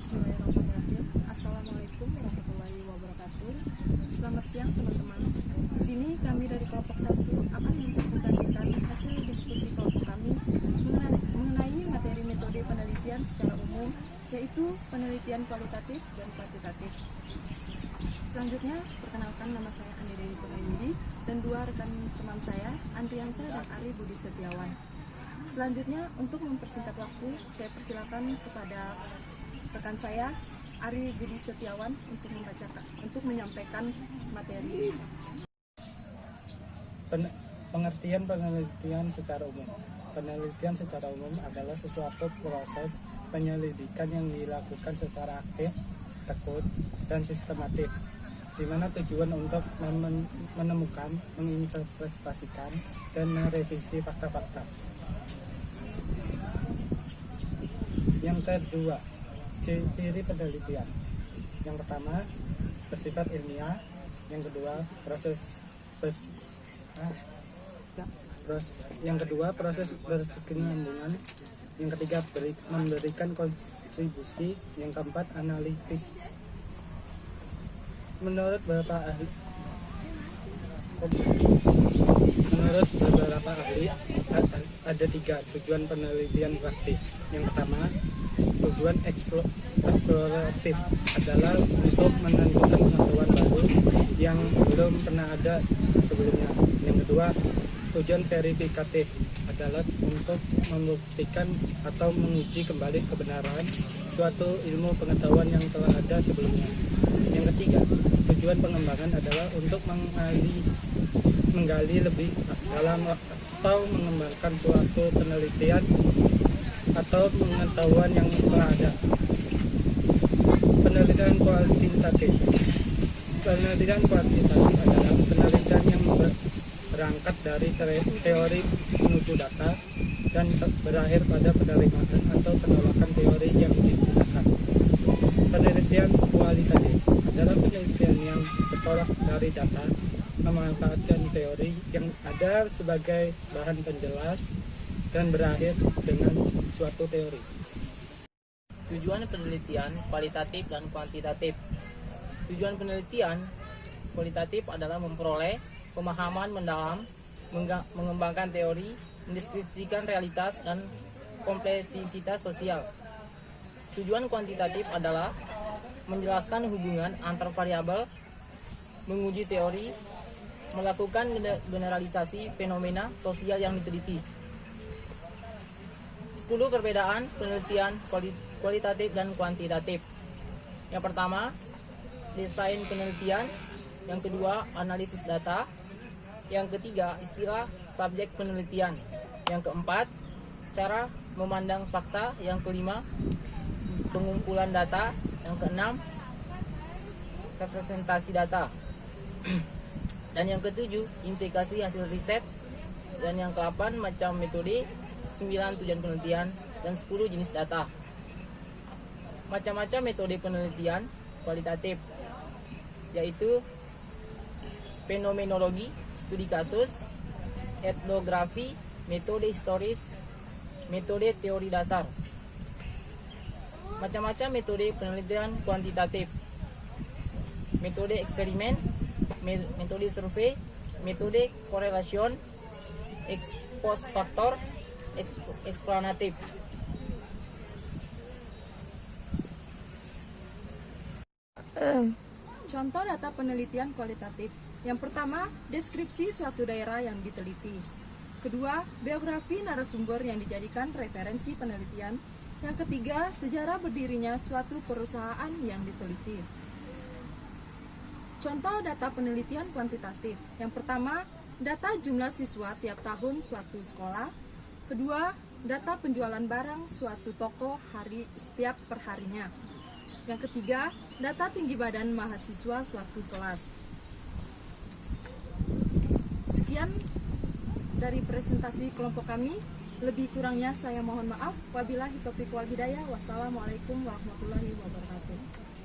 Bismillahirrahmanirrahim. Assalamualaikum warahmatullahi wabarakatuh. Selamat siang teman-teman. Di sini kami dari kelompok 1 akan mempresentasikan hasil diskusi kelompok kami mengenai materi metode penelitian secara umum, yaitu penelitian kualitatif dan kuantitatif. Selanjutnya, perkenalkan, nama saya Andi Dewi Purnayudi dan dua rekan teman saya, Andriansa dan Ari Budi Setiawan. Selanjutnya, untuk mempersingkat waktu, saya persilakan kepada rekan saya, Ari Budi Setiawan, untuk menyampaikan materi. Pengertian penelitian secara umum. Penelitian secara umum adalah suatu proses penyelidikan yang dilakukan secara aktif, tekun, dan sistematik, di mana tujuan untuk menemukan, menginterpretasikan, dan merevisi fakta-fakta. Yang kedua, ciri penelitian. Yang pertama, bersifat ilmiah. Yang kedua, proses berkesinambungan. Yang ketiga, memberikan kontribusi. Yang keempat, analitis. Menurut beberapa ahli ada 3 tujuan penelitian praktis. Yang pertama, tujuan eksploratif adalah untuk menentukan pengetahuan baru yang belum pernah ada sebelumnya. Yang kedua, tujuan verifikatif adalah untuk membuktikan atau menguji kembali kebenaran suatu ilmu pengetahuan yang telah ada sebelumnya. Yang ketiga, tujuan pengembangan adalah untuk menggali lebih dalam atau mengembangkan suatu penelitian atau pengetahuan yang telah ada. Penelitian kuantitatif. Penelitian kuantitatif adalah penelitian yang berangkat dari teori menuju data dan berakhir pada penerimaan atau penolakan teori yang digunakan. Penelitian kualitatif adalah penelitian yang bertolak dari data, memanfaatkan teori yang ada sebagai bahan penjelas dan berakhir dengan suatu teori. Tujuan penelitian kualitatif dan kuantitatif. Tujuan penelitian kualitatif adalah memperoleh pemahaman mendalam, mengembangkan teori, mendeskripsikan realitas dan kompleksitas sosial. Tujuan kuantitatif adalah menjelaskan hubungan antar variabel, menguji teori, melakukan generalisasi fenomena sosial yang diteliti. 10 perbedaan penelitian kualitatif dan kuantitatif. Yang pertama, desain penelitian. Yang kedua, analisis data. Yang ketiga, istilah subjek penelitian. Yang keempat, cara memandang fakta. Yang kelima, pengumpulan data. Yang keenam, representasi data. Dan yang ketujuh, implikasi hasil riset. Dan yang ke-8, macam metode. 9 tujuan penelitian, dan 10 jenis data. Macam-macam metode penelitian kualitatif, yaitu fenomenologi, studi kasus, etnografi, metode historis, metode teori dasar. Macam-macam metode penelitian kuantitatif, metode eksperimen, metode survei, metode korelation, ex post factor, eksplanatif. Contoh data penelitian kualitatif. Yang pertama, deskripsi suatu daerah yang diteliti. Kedua, biografi narasumber yang dijadikan referensi penelitian. Yang ketiga, sejarah berdirinya suatu perusahaan yang diteliti. Contoh data penelitian kuantitatif. Yang pertama, data jumlah siswa tiap tahun suatu sekolah. Kedua, data penjualan barang suatu toko setiap perharinya. Yang ketiga, data tinggi badan mahasiswa suatu kelas. Sekian dari presentasi kelompok kami. Lebih kurangnya saya mohon maaf. Wabillahi taufiq wal hidayah. Wassalamualaikum warahmatullahi wabarakatuh.